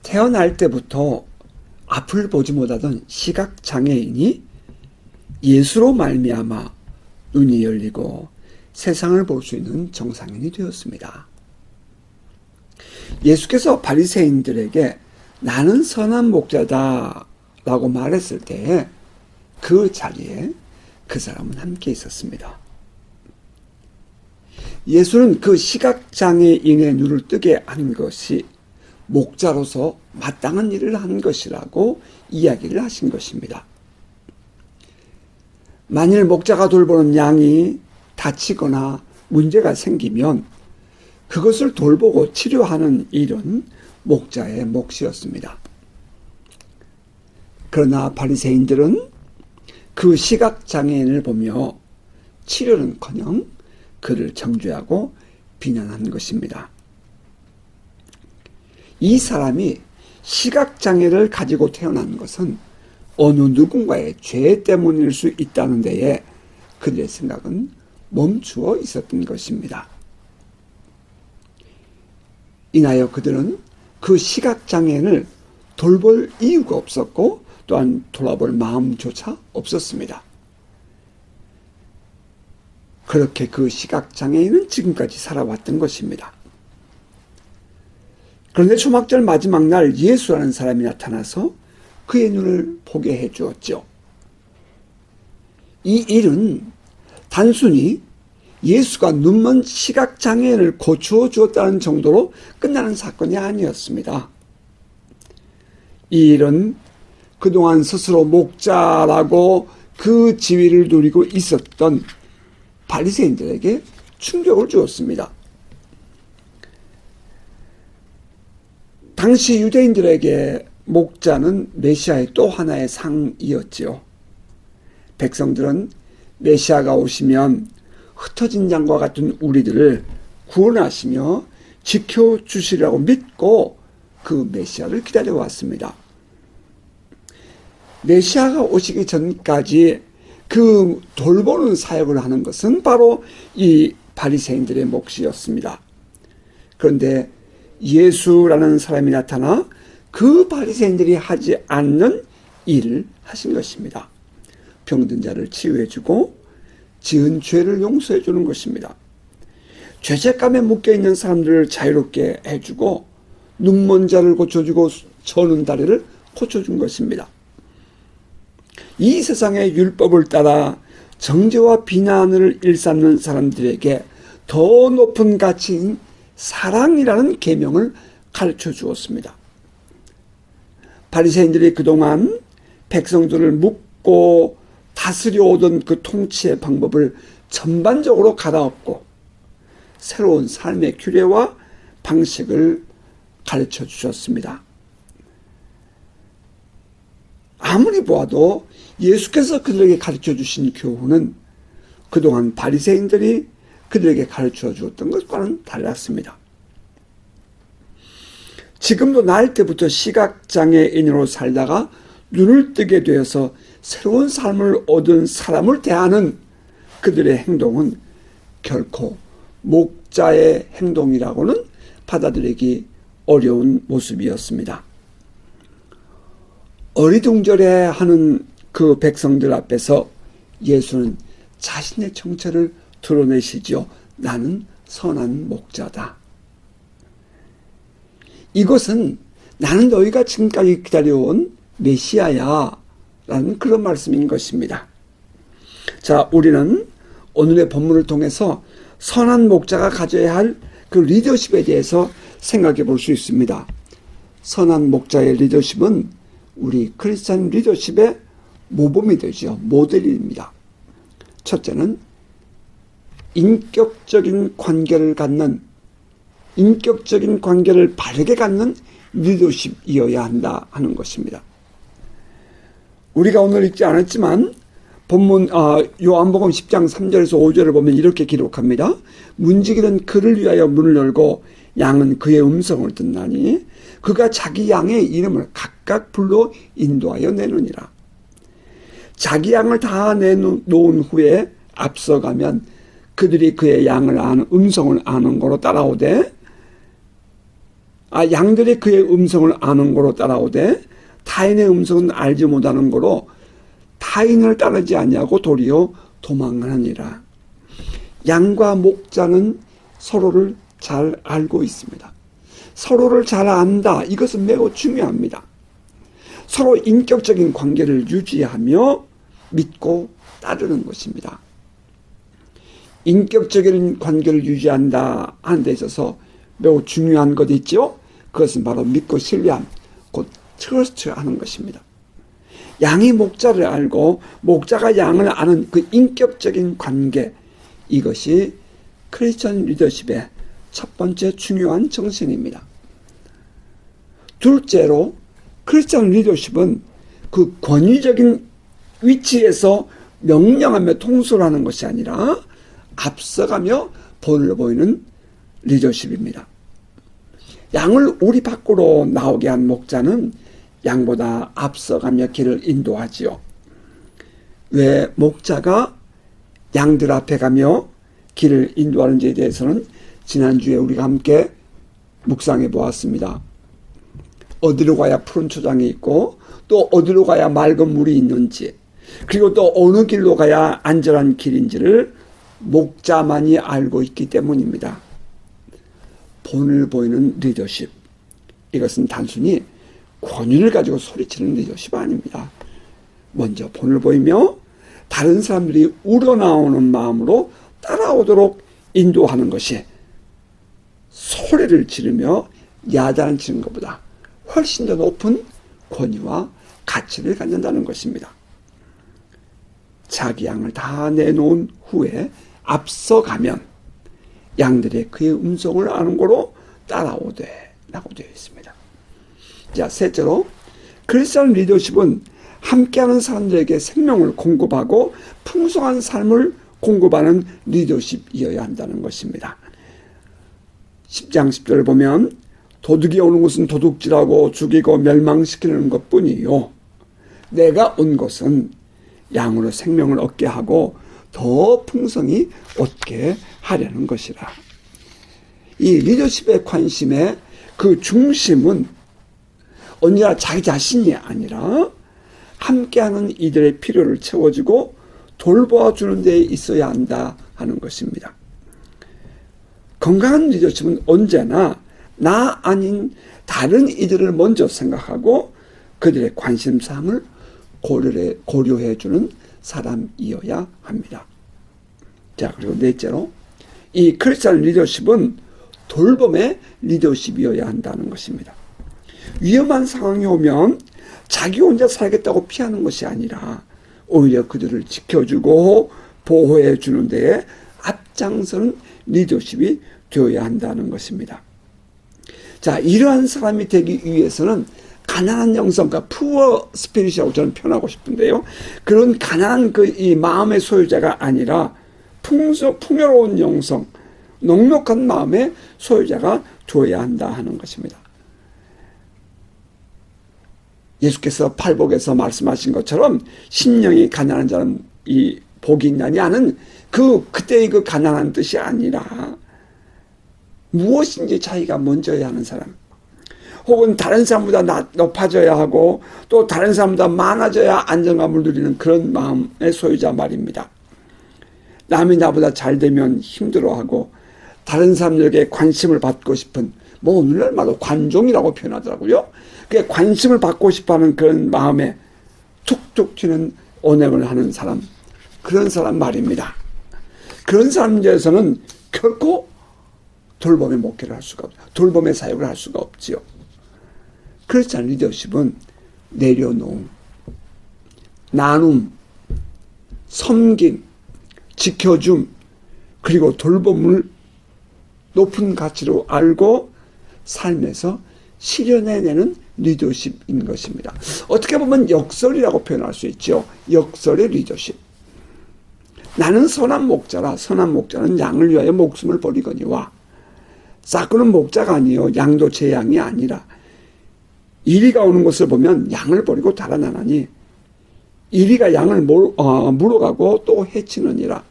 태어날 때부터 앞을 보지 못하던 시각장애인이 예수로 말미암아 눈이 열리고 세상을 볼 수 있는 정상인이 되었습니다. 예수께서 바리새인들에게 나는 선한 목자다 라고 말했을 때 그 자리에 그 사람은 함께 있었습니다. 예수는 그 시각장애인의 눈을 뜨게 한 것이 목자로서 마땅한 일을 한 것이라고 이야기를 하신 것입니다. 만일 목자가 돌보는 양이 다치거나 문제가 생기면 그것을 돌보고 치료하는 일은 목자의 몫이었습니다. 그러나 바리새인들은 그 시각장애인을 보며 치료는커녕 그를 정죄하고 비난한 것입니다. 이 사람이 시각장애를 가지고 태어난 것은 어느 누군가의 죄 때문일 수 있다는 데에 그들의 생각은 멈추어 있었던 것입니다. 인하여 그들은 그 시각장애인을 돌볼 이유가 없었고 또한 돌아볼 마음조차 없었습니다. 그렇게 그 시각장애인은 지금까지 살아왔던 것입니다. 그런데 초막절 마지막 날 예수라는 사람이 나타나서 그의 눈을 보게 해 주었죠. 이 일은 단순히 예수가 눈먼 시각장애인을 고쳐 주었다는 정도로 끝나는 사건이 아니었습니다. 이 일은 그동안 스스로 목자라고 그 지위를 누리고 있었던 바리새인들에게 충격을 주었습니다. 당시 유대인들에게 목자는 메시아의 또 하나의 상이었지요. 백성들은 메시아가 오시면 흩어진 양과 같은 우리들을 구원하시며 지켜주시리라고 믿고 그 메시아를 기다려왔습니다. 메시아가 오시기 전까지 그 돌보는 사역을 하는 것은 바로 이 바리새인들의 몫이었습니다. 그런데 예수라는 사람이 나타나 그 바리새인들이 하지 않는 일을 하신 것입니다. 병든 자를 치유해주고 지은 죄를 용서해주는 것입니다. 죄책감에 묶여있는 사람들을 자유롭게 해주고 눈먼 자를 고쳐주고 저는 다리를 고쳐준 것입니다. 이 세상의 율법을 따라 정죄와 비난을 일삼는 사람들에게 더 높은 가치인 사랑이라는 계명을 가르쳐 주었습니다. 바리새인들이 그동안 백성들을 묶고 다스려 오던 그 통치의 방법을 전반적으로 갈아엎고 새로운 삶의 규례와 방식을 가르쳐 주셨습니다. 아무리 보아도 예수께서 그들에게 가르쳐 주신 교훈은 그동안 바리새인들이 그들에게 가르쳐 주었던 것과는 달랐습니다. 지금도 날 때부터 시각장애인으로 살다가 눈을 뜨게 되어서 새로운 삶을 얻은 사람을 대하는 그들의 행동은 결코 목자의 행동이라고는 받아들이기 어려운 모습이었습니다. 어리둥절해하는 그 백성들 앞에서 예수는 자신의 정체를 드러내시지요. 나는 선한 목자다. 이것은 나는 너희가 지금까지 기다려온 메시아야 라는 그런 말씀인 것입니다. 자, 우리는 오늘의 본문을 통해서 선한 목자가 가져야 할 그 리더십에 대해서 생각해 볼 수 있습니다. 선한 목자의 리더십은 우리 크리스찬 리더십의 모범이 되죠. 모델입니다. 첫째는 인격적인 관계를 바르게 갖는 리더십이어야 한다 하는 것입니다. 우리가 오늘 읽지 않았지만 본문 요한복음 10장 3절에서 5절을 보면 이렇게 기록합니다. 문지기는 그를 위하여 문을 열고 양은 그의 음성을 듣나니 그가 자기 양의 이름을 각각 불러 인도하여 내느니라. 자기 양을 다 내놓은 후에 앞서가면 그들이 그의 양을 아는 음성을 아는 거로 따라오되 양들이 그의 음성을 아는 거로 따라오되 타인의 음성은 알지 못하는 거로 타인을 따르지 아니하고 도리어 도망하느니라. 양과 목자는 서로를 잘 알고 있습니다. 서로를 잘 안다. 이것은 매우 중요합니다. 서로 인격적인 관계를 유지하며 믿고 따르는 것입니다. 인격적인 관계를 유지한다 하는 데 있어서 매우 중요한 것이 있죠. 그것은 바로 믿고 신뢰함, 곧 트러스트 하는 것입니다. 양이 목자를 알고 목자가 양을 아는 그 인격적인 관계, 이것이 크리스천 리더십의 첫 번째 중요한 정신입니다. 둘째로 크리스천 리더십은 그 권위적인 위치에서 명령하며 통솔하는 것이 아니라 앞서가며 본을 보이는 리더십입니다. 양을 우리 밖으로 나오게 한 목자는 양보다 앞서가며 길을 인도하지요. 왜 목자가 양들 앞에 가며 길을 인도하는지에 대해서는 지난주에 우리가 함께 묵상해 보았습니다. 어디로 가야 푸른 초장이 있고 또 어디로 가야 맑은 물이 있는지, 그리고 또 어느 길로 가야 안전한 길인지를 목자만이 알고 있기 때문입니다. 본을 보이는 리더십, 이것은 단순히 권위를 가지고 소리치는 리더십 아닙니다. 먼저 본을 보이며 다른 사람들이 우러나오는 마음으로 따라오도록 인도하는 것이 소리를 지르며 야단을 치는 것보다 훨씬 더 높은 권위와 가치를 갖는다는 것입니다. 자기 양을 다 내놓은 후에 앞서가면 양들의 그의 음성을 아는 거로 따라오되 라고 되어 있습니다. 자, 셋째로 크리스천 리더십은 함께하는 사람들에게 생명을 공급하고 풍성한 삶을 공급하는 리더십이어야 한다는 것입니다. 10장 10절을 보면 도둑이 오는 것은 도둑질하고 죽이고 멸망시키는 것뿐이요, 내가 온 것은 양으로 생명을 얻게 하고 더 풍성히 얻게 하려는 것이라. 이 리더십의 관심의 그 중심은 언제나 자기 자신이 아니라 함께하는 이들의 필요를 채워주고 돌봐주는 데 있어야 한다 하는 것입니다. 건강한 리더십은 언제나 나 아닌 다른 이들을 먼저 생각하고 그들의 관심사항을 고려해주는 사람이어야 합니다. 자, 그리고 넷째로 이 크리스천 리더십은 돌봄의 리더십이어야 한다는 것입니다. 위험한 상황이 오면 자기 혼자 살겠다고 피하는 것이 아니라 오히려 그들을 지켜주고 보호해 주는 데에 앞장서는 리더십이 되어야 한다는 것입니다. 자, 이러한 사람이 되기 위해서는 가난한 영성과 푸어 스피릿이라고 저는 표현하고 싶은데요, 그런 가난한 이 마음의 소유자가 아니라 풍요로운 영성, 넉넉한 마음의 소유자가 되어야 한다 하는 것입니다. 예수께서 팔복에서 말씀하신 것처럼 심령이 가난한 자는 이 복이 있나니 하는 그때의 그 가난한 뜻이 아니라 무엇인지 자기가 먼저야 하는 사람, 혹은 다른 사람보다 높아져야 하고 또 다른 사람보다 많아져야 안정감을 누리는 그런 마음의 소유자 말입니다. 남이 나보다 잘 되면 힘들어하고 다른 사람들에게 관심을 받고 싶은, 오늘날 말로 관종이라고 표현하더라고요. 그 관심을 받고 싶어하는 그런 마음에 툭툭 튀는 언행을 하는 사람, 그런 사람 말입니다. 그런 사람들에서는 결코 돌봄의 목회를 할 수가 없죠. 돌봄의 사역을 할 수가 없지요. 크리스천 리더십은 내려놓음, 나눔, 섬김, 지켜줌, 그리고 돌봄을 높은 가치로 알고 삶에서 실현해내는 리더십인 것입니다. 어떻게 보면 역설이라고 표현할 수 있죠. 역설의 리더십. 나는 선한 목자라. 선한 목자는 양을 위하여 목숨을 버리거니와. 싹구는 목자가 아니요 양도 제 양이 아니라. 이리가 오는 것을 보면 양을 버리고 달아나나니 이리가 양을 물어가고 또 해치느니라.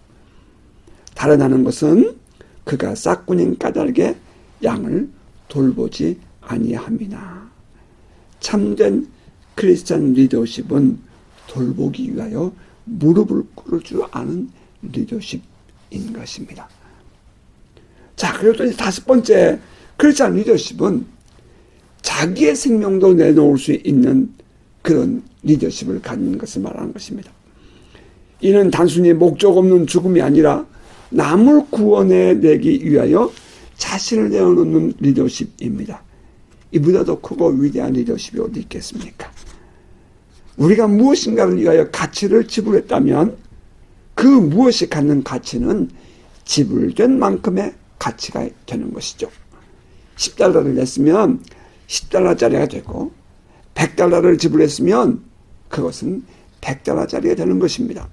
달아나는 것은 그가 싹군인 까닭에 양을 돌보지 아니함이나. 참된 크리스찬 리더십은 돌보기 위하여 무릎을 꿇을 줄 아는 리더십인 것입니다. 자, 그리고 또 이제 5번째, 크리스찬 리더십은 자기의 생명도 내놓을 수 있는 그런 리더십을 갖는 것을 말하는 것입니다. 이는 단순히 목적 없는 죽음이 아니라 남을 구원해 내기 위하여 자신을 내어놓는 리더십입니다. 이보다 더 크고 위대한 리더십이 어디 있겠습니까? 우리가 무엇인가를 위하여 가치를 지불했다면 그 무엇이 갖는 가치는 지불된 만큼의 가치가 되는 것이죠. 10달러를 냈으면 10달러짜리가 되고 100달러를 지불했으면 그것은 100달러짜리가 되는 것입니다.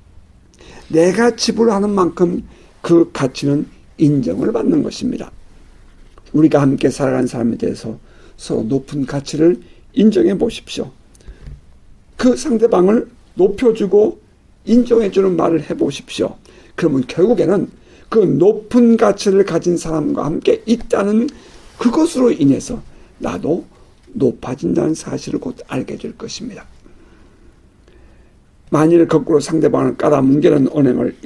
내가 지불하는 만큼 그 가치는 인정을 받는 것입니다. 우리가 함께 살아가는 사람에 대해서 서로 높은 가치를 인정해 보십시오. 그 상대방을 높여주고 인정해주는 말을 해보십시오. 그러면 결국에는 그 높은 가치를 가진 사람과 함께 있다는 그것으로 인해서 나도 높아진다는 사실을 곧 알게 될 것입니다. 만일 거꾸로 상대방을 깔아뭉개는 언행을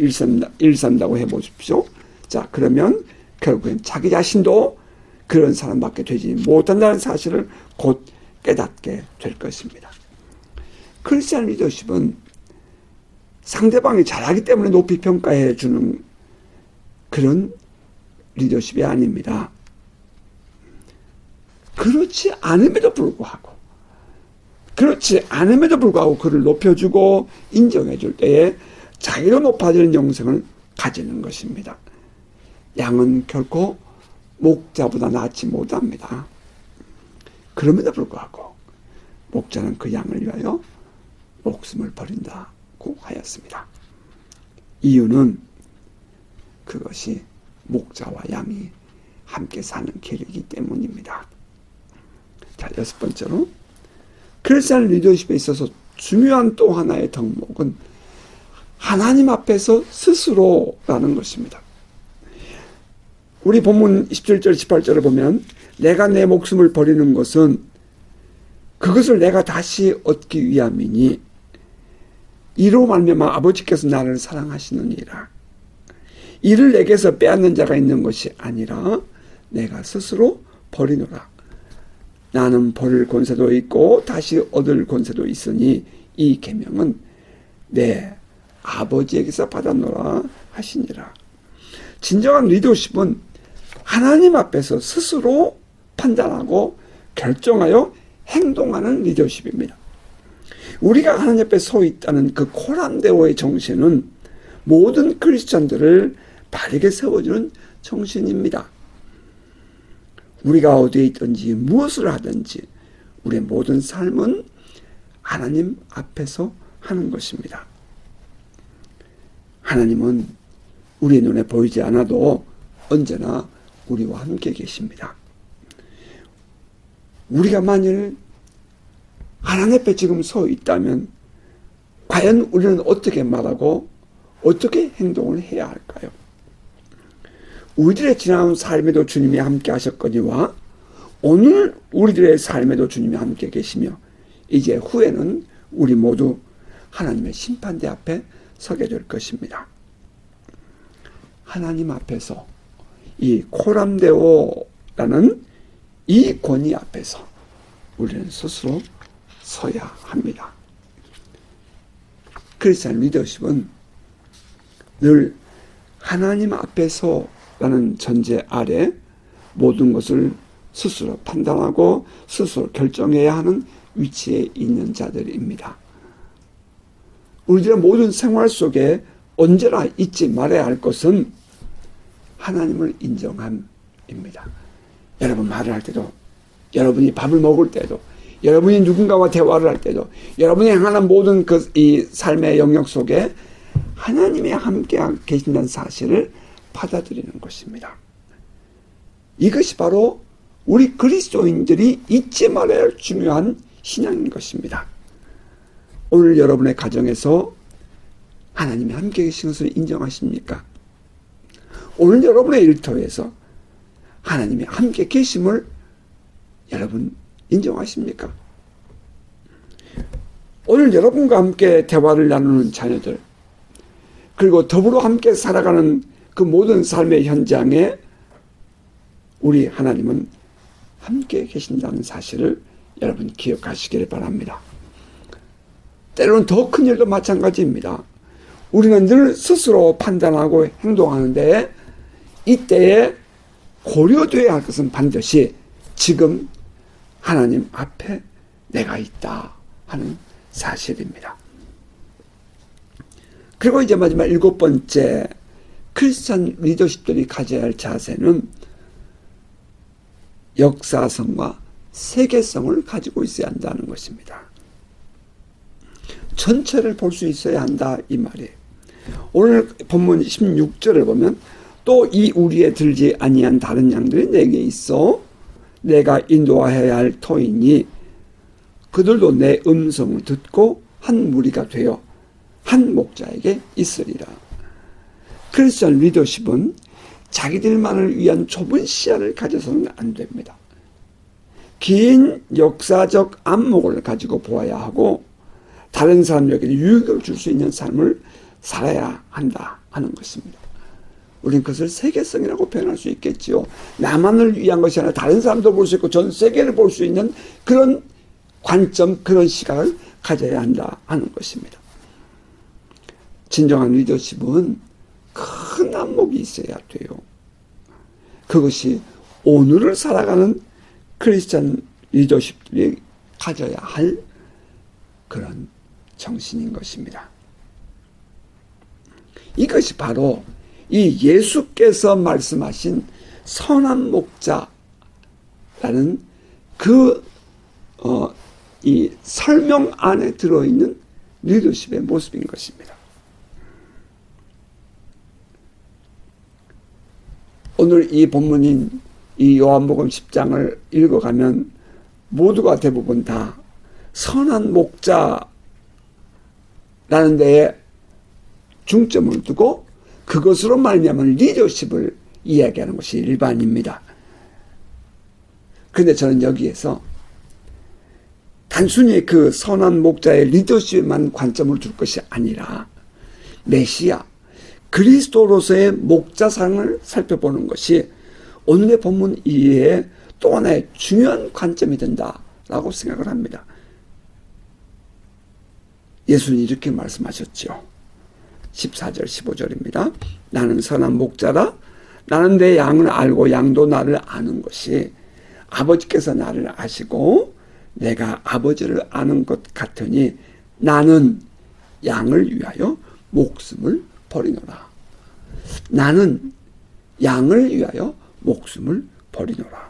일삼다고 해보십시오. 자, 그러면 결국엔 자기 자신도 그런 사람밖에 되지 못한다는 사실을 곧 깨닫게 될 것입니다. 크리스찬 리더십은 상대방이 잘하기 때문에 높이 평가해 주는 그런 리더십이 아닙니다. 그렇지 않음에도 불구하고 그를 높여주고 인정해 줄 때에 자기도 높아지는 영성을 가지는 것입니다. 양은 결코 목자보다 낫지 못합니다. 그럼에도 불구하고 목자는 그 양을 위하여 목숨을 버린다고 하였습니다. 이유는 그것이 목자와 양이 함께 사는 길이기 때문입니다. 자, 6번째로 크리스찬 리더십에 있어서 중요한 또 하나의 덕목은 하나님 앞에서 스스로라는 것입니다. 우리 본문 17절 18절을 보면 내가 내 목숨을 버리는 것은 그것을 내가 다시 얻기 위함이니 이로 말미암아 아버지께서 나를 사랑하시느니라. 이를 내게서 빼앗는 자가 있는 것이 아니라 내가 스스로 버리노라. 나는 버릴 권세도 있고 다시 얻을 권세도 있으니 이 계명은 내 아버지에게서 받았노라 하시니라. 진정한 리더십은 하나님 앞에서 스스로 판단하고 결정하여 행동하는 리더십입니다. 우리가 하나님 앞에 서 있다는 그 코람데오의 정신은 모든 크리스찬들을 바르게 세워주는 정신입니다. 우리가 어디에 있든지 무엇을 하든지 우리의 모든 삶은 하나님 앞에서 하는 것입니다. 하나님은 우리 눈에 보이지 않아도 언제나 우리와 함께 계십니다. 우리가 만일 하나님 앞에 지금 서 있다면 과연 우리는 어떻게 말하고 어떻게 행동을 해야 할까요? 우리들의 지나온 삶에도 주님이 함께 하셨거니와 오늘 우리들의 삶에도 주님이 함께 계시며 이제 후에는 우리 모두 하나님의 심판대 앞에 서게 될 것입니다. 하나님 앞에서 이 코람데오라는 이 권위 앞에서 우리는 스스로 서야 합니다. 크리스찬 리더십은 늘 하나님 앞에서라는 전제 아래 모든 것을 스스로 판단하고 스스로 결정해야 하는 위치에 있는 자들입니다. 우리들의 모든 생활 속에 언제나 잊지 말아야 할 것은 하나님을 인정함입니다. 여러분 말을 할 때도, 여러분이 밥을 먹을 때도, 여러분이 누군가와 대화를 할 때도, 여러분이 행하는 모든 이 삶의 영역 속에 하나님이 함께 계신다는 사실을 받아들이는 것입니다. 이것이 바로 우리 그리스도인들이 잊지 말아야 할 중요한 신앙인 것입니다. 오늘 여러분의 가정에서 하나님이 함께 계신 것을 인정하십니까? 오늘 여러분의 일터에서 하나님이 함께 계심을 여러분 인정하십니까? 오늘 여러분과 함께 대화를 나누는 자녀들, 그리고 더불어 함께 살아가는 그 모든 삶의 현장에 우리 하나님은 함께 계신다는 사실을 여러분 기억하시기를 바랍니다. 때로는 더 큰 일도 마찬가지입니다. 우리는 늘 스스로 판단하고 행동하는데 이때에 고려되어야 할 것은 반드시 지금 하나님 앞에 내가 있다 하는 사실입니다. 그리고 이제 마지막 7번째, 크리스찬 리더십들이 가져야 할 자세는 역사성과 세계성을 가지고 있어야 한다는 것입니다. 전체를 볼 수 있어야 한다 이 말이에요. 오늘 본문 16절을 보면 또 이 우리에 들지 아니한 다른 양들이 내게 있어 내가 인도하여야 할 터이니 그들도 내 음성을 듣고 한 무리가 되어 한 목자에게 있으리라. 크리스천 리더십은 자기들만을 위한 좁은 시야를 가져서는 안 됩니다. 긴 역사적 안목을 가지고 보아야 하고 다른 사람에게 유익을 줄 수 있는 삶을 살아야 한다 하는 것입니다. 우리는 그것을 세계성이라고 표현할 수 있겠지요. 나만을 위한 것이 아니라 다른 사람도 볼 수 있고 전 세계를 볼 수 있는 그런 관점, 그런 시각을 가져야 한다 하는 것입니다. 진정한 리더십은 큰 안목이 있어야 돼요. 그것이 오늘을 살아가는 크리스찬 리더십들이 가져야 할 그런 정신인 것입니다. 이것이 바로 이 예수께서 말씀하신 선한 목자라는 이 설명 안에 들어있는 리더십의 모습인 것입니다. 오늘 이 본문인 이 요한복음 10장을 읽어가면 모두가 대부분 다 선한 목자라는 데에 중점을 두고 그것으로 말미암은 리더십을 이야기하는 것이 일반입니다. 그런데 저는 여기에서 단순히 그 선한 목자의 리더십에만 관점을 둘 것이 아니라 메시아, 그리스도로서의 목자상을 살펴보는 것이 오늘의 본문 이해에 또 하나의 중요한 관점이 된다라고 생각을 합니다. 예수님이 이렇게 말씀하셨죠. 14절 15절입니다. 나는 선한 목자라. 나는 내 양을 알고 양도 나를 아는 것이 아버지께서 나를 아시고 내가 아버지를 아는 것 같으니 나는 양을 위하여 목숨을 버리노라. 나는 양을 위하여 목숨을 버리노라.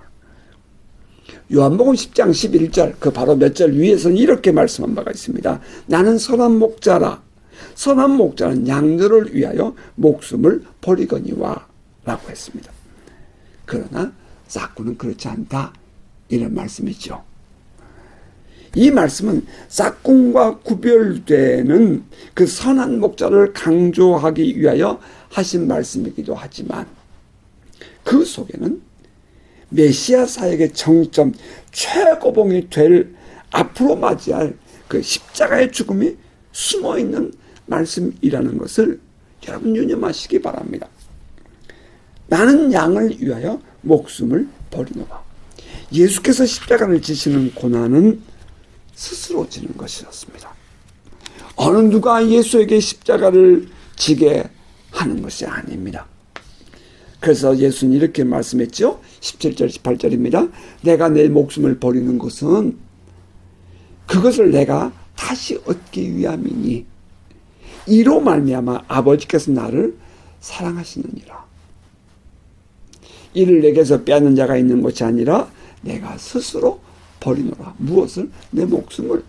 요한복음 10장 11절 그 바로 몇 절 위에서는 이렇게 말씀한 바가 있습니다. 나는 선한 목자라. 선한 목자는 양들을 위하여 목숨을 버리거니와 라고 했습니다. 그러나 싹군은 그렇지 않다 이런 말씀이죠. 이 말씀은 싹군과 구별되는 그 선한 목자를 강조하기 위하여 하신 말씀이기도 하지만 그 속에는 메시아 사역의 정점, 최고봉이 될 앞으로 맞이할 그 십자가의 죽음이 숨어있는 말씀이라는 것을 여러분 유념하시기 바랍니다. 나는 양을 위하여 목숨을 버리노라. 예수께서 십자가를 지시는 고난은 스스로 지는 것이었습니다. 어느 누가 예수에게 십자가를 지게 하는 것이 아닙니다. 그래서 예수는 이렇게 말씀했죠. 17절 18절입니다. 내가 내 목숨을 버리는 것은 그것을 내가 다시 얻기 위함이니 이로 말미암아 아버지께서 나를 사랑하시느니라. 이를 내게서 빼앗는 자가 있는 것이 아니라 내가 스스로 버리노라. 무엇을? 내 목숨을.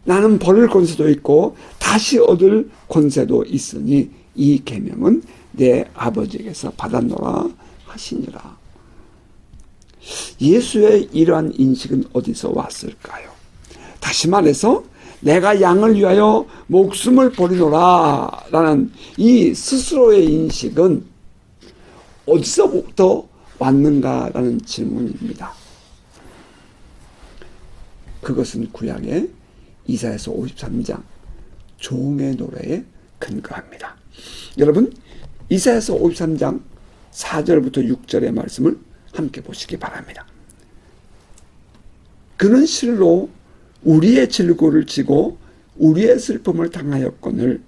나는 버릴 권세도 있고 다시 얻을 권세도 있으니 이 계명은 내 아버지에게서 받았노라 하시니라. 예수의 이러한 인식은 어디서 왔을까요? 다시 말해서 내가 양을 위하여 목숨을 버리노라 라는 이 스스로의 인식은 어디서부터 왔는가라는 질문입니다. 그것은 구약의 이사야서 53장 종의 노래에 근거합니다. 여러분, 이사야서 53장 4절부터 6절의 말씀을 함께 보시기 바랍니다. 그는 실로 우리의 질고를 지고 우리의 슬픔을 당하였거늘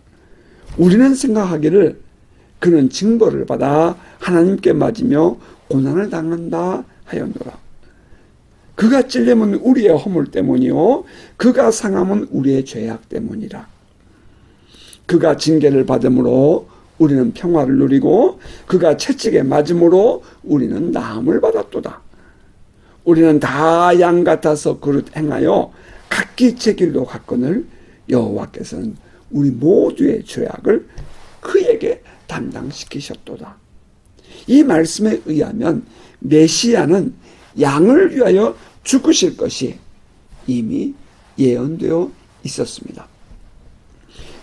우리는 생각하기를 그는 징벌을 받아 하나님께 맞으며 고난을 당한다 하였노라. 그가 찔림은 우리의 허물 때문이요 그가 상함은 우리의 죄악 때문이라. 그가 징계를 받음으로 우리는 평화를 누리고 그가 채찍에 맞음으로 우리는 나음을 받았도다. 우리는 다 양 같아서 그릇 행하여 각기 제 길로 갔거늘 여호와께서는 우리 모두의 죄악을 그에게 담당시키셨도다. 이 말씀에 의하면 메시아는 양을 위하여 죽으실 것이 이미 예언되어 있었습니다.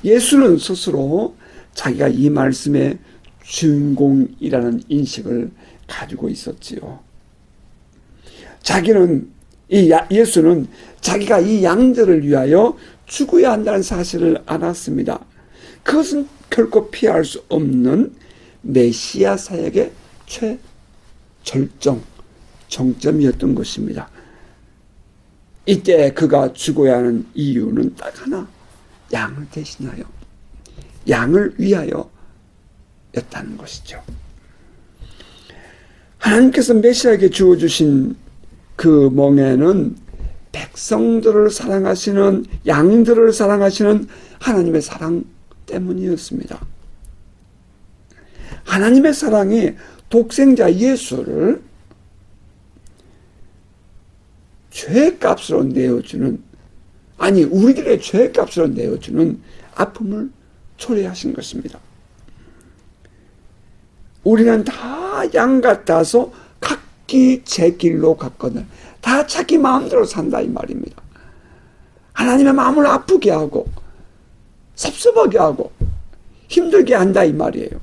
예수는 스스로 자기가 이 말씀의 주인공이라는 인식을 가지고 있었지요. 예수는 자기가 이 양들을 위하여 죽어야 한다는 사실을 알았습니다. 그것은 결코 피할 수 없는 메시아 사역의 정점이었던 것입니다. 이때 그가 죽어야 하는 이유는 딱 하나, 양을 대신하여, 양을 위하여 였다는 것이죠. 하나님께서 메시아에게 주어주신 그 멍에는 백성들을 사랑하시는, 양들을 사랑하시는 하나님의 사랑 때문이었습니다. 하나님의 사랑이 독생자 예수를 죄값으로 내어주는, 우리들의 죄값으로 내어주는 아픔을 초래하신 것입니다. 우리는 다 양 같아서 각기 제 길로 갔거늘 다 자기 마음대로 산다 이 말입니다. 하나님의 마음을 아프게 하고 섭섭하게 하고 힘들게 한다 이 말이에요.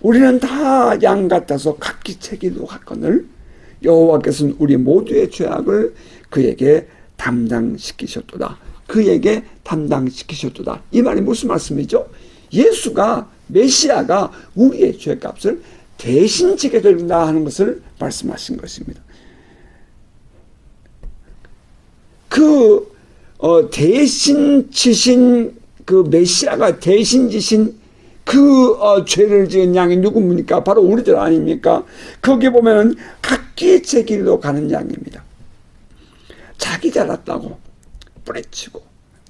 우리는 다 양 같아서 각기 제 길로 갔거늘 여호와께서는 우리 모두의 죄악을 그에게 담당시키셨도다. 그에게 담당시키셨도다. 이 말이 무슨 말씀이죠? 예수가, 메시아가 우리의 죄값을 대신 지게 된다 하는 것을 말씀하신 것입니다. 대신 지신 메시아가 대신 지신 죄를 지은 양이 누굽니까? 바로 우리들 아닙니까? 거기 보면은 각기 제 길로 가는 양입니다. 자기 잘났다고 뿌리치고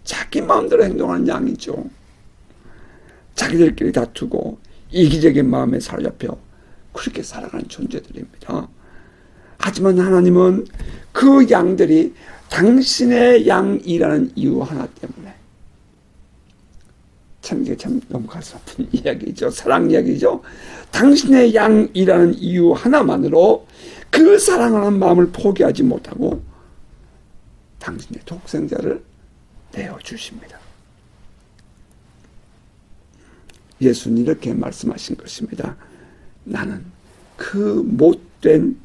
자기 마음대로 행동하는 양이죠. 자기들끼리 다투고 이기적인 마음에 사로잡혀 그렇게 살아가는 존재들입니다. 하지만 하나님은 그 양들이 당신의 양이라는 이유 하나 때문에, 이게 참 너무 가슴 아픈 이야기죠. 사랑 이야기죠. 당신의 양이라는 이유 하나만으로 그 사랑하는 마음을 포기하지 못하고 당신의 독생자를 내어주십니다. 예수는 이렇게 말씀하신 것입니다. 나는 그 못된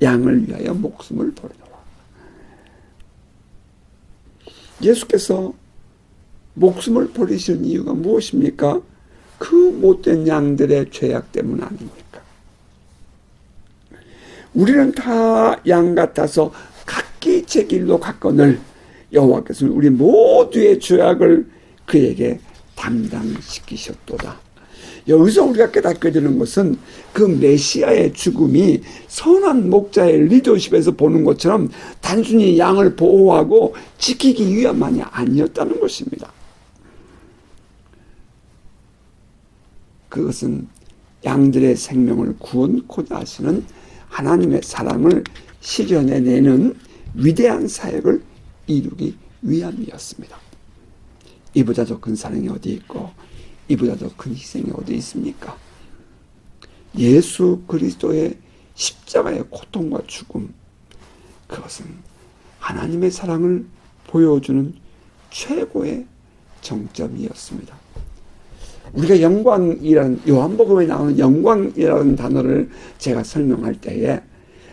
양을 위하여 목숨을 버리노라. 예수께서 목숨을 버리시는 이유가 무엇입니까? 그 못된 양들의 죄악 때문 아닙니까? 우리는 다 양 같아서 각기 제 길로 갔거늘 여호와께서는 우리 모두의 죄악을 그에게 담당시키셨도다. 여기서 우리가 깨닫게 되는 것은 그 메시아의 죽음이 선한 목자의 리더십에서 보는 것처럼 단순히 양을 보호하고 지키기 위함만이 아니었다는 것입니다. 그것은 양들의 생명을 구원코자 하시는 하나님의 사랑을 실현해내는 위대한 사역을 이루기 위함이었습니다. 이보다 더 큰 사랑이 어디 있고 이보다 더 큰 희생이 어디 있습니까? 예수 그리스도의 십자가의 고통과 죽음, 그것은 하나님의 사랑을 보여주는 최고의 정점이었습니다. 우리가 영광이라는, 요한복음에 나오는 영광이라는 단어를 제가 설명할 때에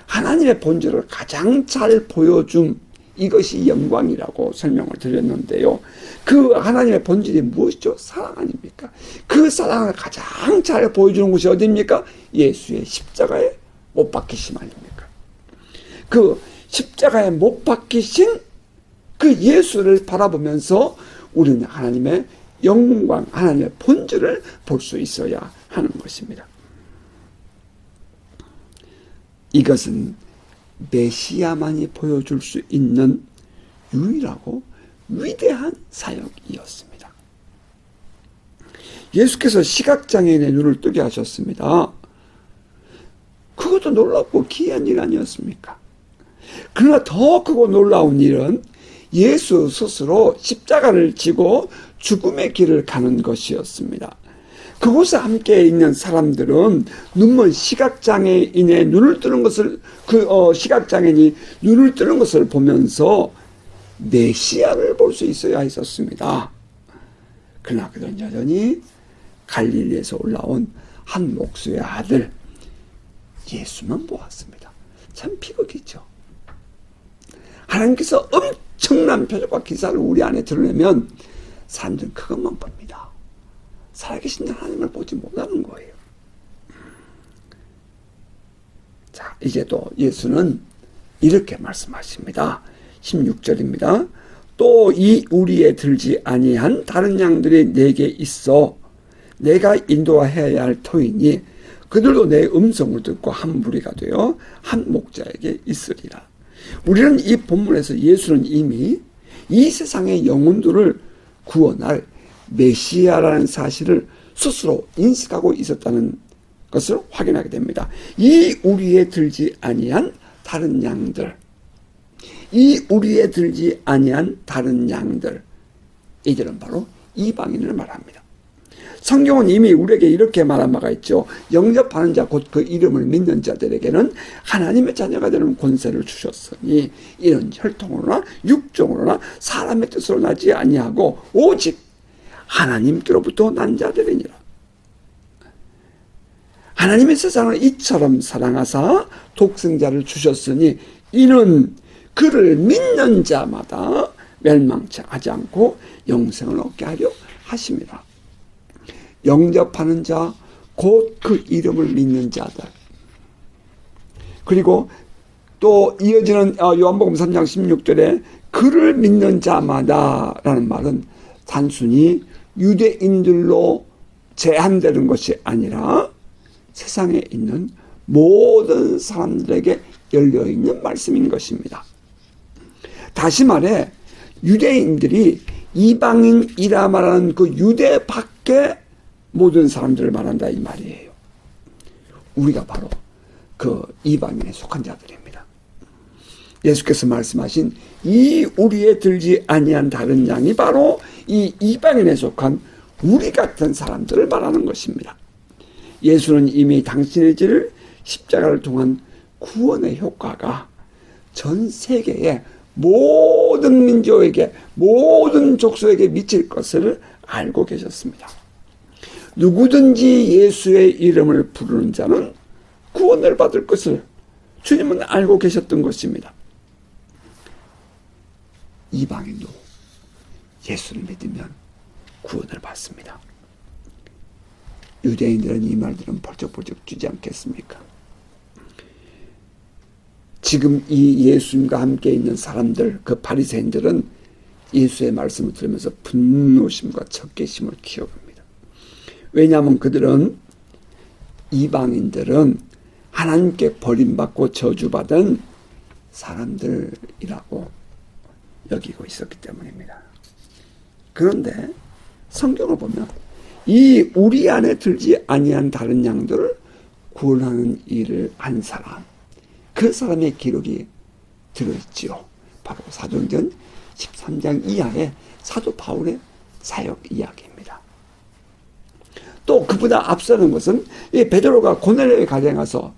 하나님의 본질을 가장 잘 보여줌, 이것이 영광이라고 설명을 드렸는데요. 그 하나님의 본질이 무엇이죠? 사랑 아닙니까? 그 사랑을 가장 잘 보여주는 곳이 어디입니까? 예수의 십자가에 못 박히심 아닙니까? 그 십자가에 못 박히신 그 예수를 바라보면서 우리는 하나님의 영광, 하나님의 본질을 볼 수 있어야 하는 것입니다. 이것은 메시아만이 보여줄 수 있는 유일하고 위대한 사역이었습니다. 예수께서 시각장애인의 눈을 뜨게 하셨습니다. 그것도 놀랍고 기이한 일 아니었습니까? 그러나 더 크고 놀라운 일은 예수 스스로 십자가를 지고 죽음의 길을 가는 것이었습니다. 그곳에 함께 있는 사람들은 눈먼 시각장애인의 눈을 뜨는 것을, 시각장애인이 눈을 뜨는 것을 보면서 메시아를 볼 수 있어야 했었습니다. 그러나 그들은 여전히 갈릴리에서 올라온 한 목수의 아들 예수만 보았습니다. 참 비극이죠. 하나님께서 엄청난 표적과 기사를 우리 안에 드러내면 사람들은 그것만 봅니다. 살아계신 하나님을 보지 못하는 거예요. 자, 이제 또 예수는 이렇게 말씀하십니다. 16절입니다. 또 이 우리에 들지 아니한 다른 양들이 내게 있어 내가 인도하여야 할 터이니 그들도 내 음성을 듣고 한 무리가 되어 한 목자에게 있으리라. 우리는 이 본문에서 예수는 이미 이 세상의 영혼들을 구원할 메시아라는 사실을 스스로 인식하고 있었다는 것을 확인하게 됩니다. 이 우리에 들지 아니한 다른 양들, 이 우리에 들지 아니한 다른 양들, 이들은 바로 이방인을 말합니다. 성경은 이미 우리에게 이렇게 말한 바가 있죠. 영접하는 자 곧 그 이름을 믿는 자들에게는 하나님의 자녀가 되는 권세를 주셨으니 이는 혈통으로나 육종으로나 사람의 뜻으로 나지 아니하고 오직 하나님께로부터 난 자들이니라. 하나님의 세상을 이처럼 사랑하사 독생자를 주셨으니 이는 그를 믿는 자마다 멸망치 하지 않고 영생을 얻게 하려 하심이라. 영접하는 자, 곧 그 이름을 믿는 자들. 그리고 또 이어지는 요한복음 3장 16절에 그를 믿는 자마다 라는 말은 단순히 유대인들로 제한되는 것이 아니라 세상에 있는 모든 사람들에게 열려있는 말씀인 것입니다. 다시 말해 유대인들이 이방인이라 말하는 그 유대 밖에 모든 사람들을 말한다 이 말이에요. 우리가 바로 그 이방인에 속한 자들입니다. 예수께서 말씀하신 이 우리에 들지 아니한 다른 양이 바로 이 이방인에 속한 우리 같은 사람들을 말하는 것입니다. 예수는 이미 당신의 질 십자가를 통한 구원의 효과가 전 세계의 모든 민족에게 모든 족속에게 미칠 것을 알고 계셨습니다. 누구든지 예수의 이름을 부르는 자는 구원을 받을 것을 주님은 알고 계셨던 것입니다. 이방인도 예수를 믿으면 구원을 받습니다. 유대인들은 이 말들은 벌쩍벌쩍 주지 않겠습니까? 지금 이 예수님과 함께 있는 사람들, 그 바리새인들은 예수의 말씀을 들으면서 분노심과 적개심을 키워갑니다. 왜냐하면 그들은 이방인들은 하나님께 버림받고 저주받은 사람들이라고 여기고 있었기 때문입니다. 그런데 성경을 보면 이 우리 안에 들지 아니한 다른 양들을 구원하는 일을 한 사람, 그 사람의 기록이 들어있지요. 바로 사도행전 13장 이하의 사도 바울의 사역 이야기입니다. 또 그보다 앞서는 것은 이 베드로가 고넬료의 가정에 가서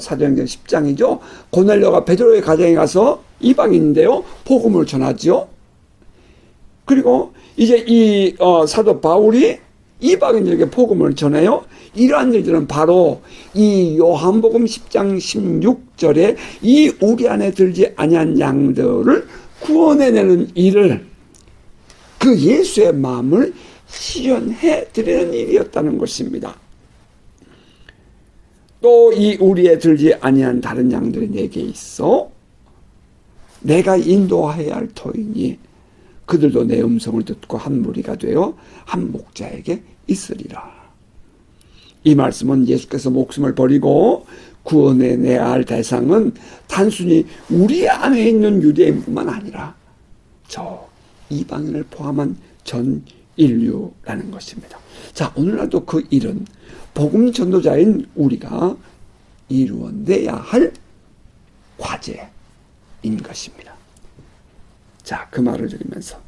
사도행전 10장이죠. 고넬료가 베드로의 가정에 가서 이방인인데요. 복음을 전하죠. 그리고 이제 이 사도 바울이 이방인들에게 복음을 전해요. 이러한 일들은 바로 이 요한복음 10장 16절에 이 우리 안에 들지 아니한 양들을 구원해내는 일을, 그 예수의 마음을 실현해 드리는 일이었다는 것입니다. 또 이 우리에 들지 아니한 다른 양들이 내게 있어 내가 인도하여야 할 터이니 그들도 내 음성을 듣고 한 무리가 되어 한 목자에게 있으리라. 이 말씀은 예수께서 목숨을 버리고 구원해내야 할 대상은 단순히 우리 안에 있는 유대인뿐만 아니라 저 이방인을 포함한 전 인류라는 것입니다. 자, 오늘날도 그 일은 복음 전도자인 우리가 이루어내야 할 과제인 것입니다. 자, 그 말을 들으면서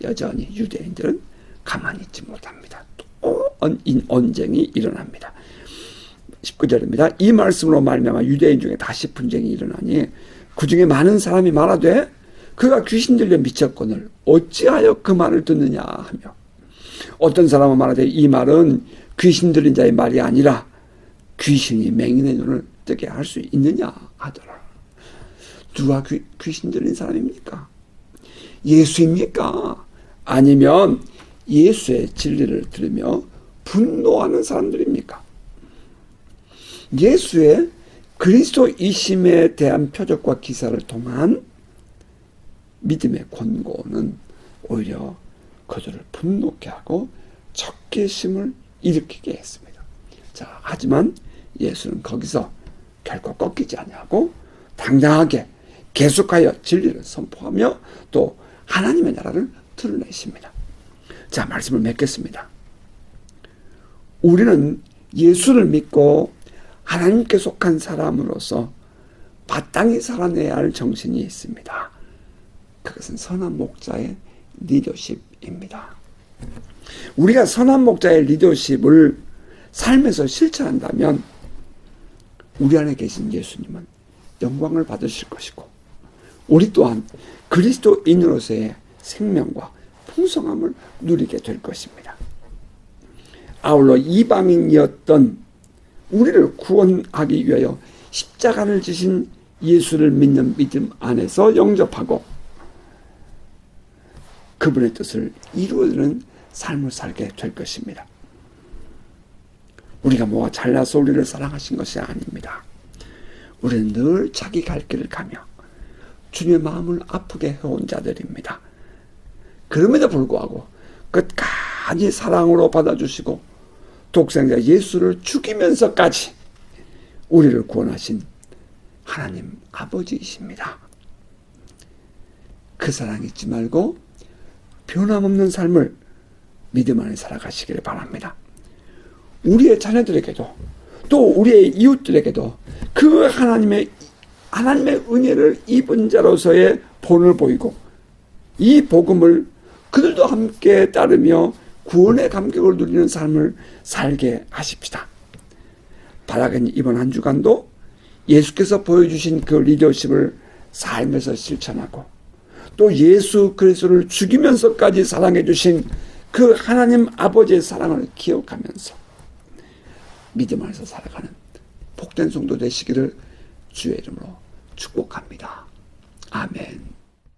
여전히 유대인들은 가만히 있지 못합니다. 또 언쟁이 일어납니다. 19절입니다. 이 말씀으로 말미암아 유대인 중에 다시 분쟁이 일어나니 그 중에 많은 사람이 말하되 그가 귀신 들려 미쳤거늘 어찌하여 그 말을 듣느냐 하며, 어떤 사람은 말하되 이 말은 귀신 들린 자의 말이 아니라 귀신이 맹인의 눈을 뜨게 할 수 있느냐 하더라. 누가 귀신 들린 사람입니까? 예수입니까? 아니면 예수의 진리를 들으며 분노하는 사람들입니까? 예수의 그리스도이심에 대한 표적과 기사를 통한 믿음의 권고는 오히려 그들을 분노케 하고 적개심을 일으키게 했습니다. 자, 하지만 예수는 거기서 결코 꺾이지 아니하고 당당하게 계속하여 진리를 선포하며 또 하나님의 나라를 드러내십니다. 자, 말씀을 맺겠습니다. 우리는 예수를 믿고 하나님께 속한 사람으로서 마땅히 살아내야 할 정신이 있습니다. 그것은 선한 목자의 리더십입니다. 우리가 선한 목자의 리더십을 삶에서 실천한다면 우리 안에 계신 예수님은 영광을 받으실 것이고 우리 또한 그리스도인으로서의 생명과 풍성함을 누리게 될 것입니다. 아울러 이방인이었던 우리를 구원하기 위하여 십자가를 지신 예수를 믿는 믿음 안에서 영접하고 그분의 뜻을 이루어내는 삶을 살게 될 것입니다. 우리가 뭐가 잘나서 우리를 사랑하신 것이 아닙니다. 우리는 늘 자기 갈 길을 가며 주님의 마음을 아프게 해온 자들입니다. 그럼에도 불구하고 끝까지 사랑으로 받아주시고 독생자 예수를 죽이면서까지 우리를 구원하신 하나님 아버지이십니다. 그 사랑 잊지 말고 변함없는 삶을 믿음 안에 살아가시기를 바랍니다. 우리의 자녀들에게도 또 우리의 이웃들에게도 그 하나님의 은혜를 입은 자로서의 본을 보이고 이 복음을 그들도 함께 따르며 구원의 감격을 누리는 삶을 살게 하십시다. 바라긴 이번 한 주간도 예수께서 보여주신 그 리더십을 삶에서 실천하고 또 예수 그리스도를 죽이면서까지 사랑해 주신 그 하나님 아버지의 사랑을 기억하면서 믿음 안에서 살아가는 복된 성도 되시기를 주의 이름으로 축복합니다. 아멘.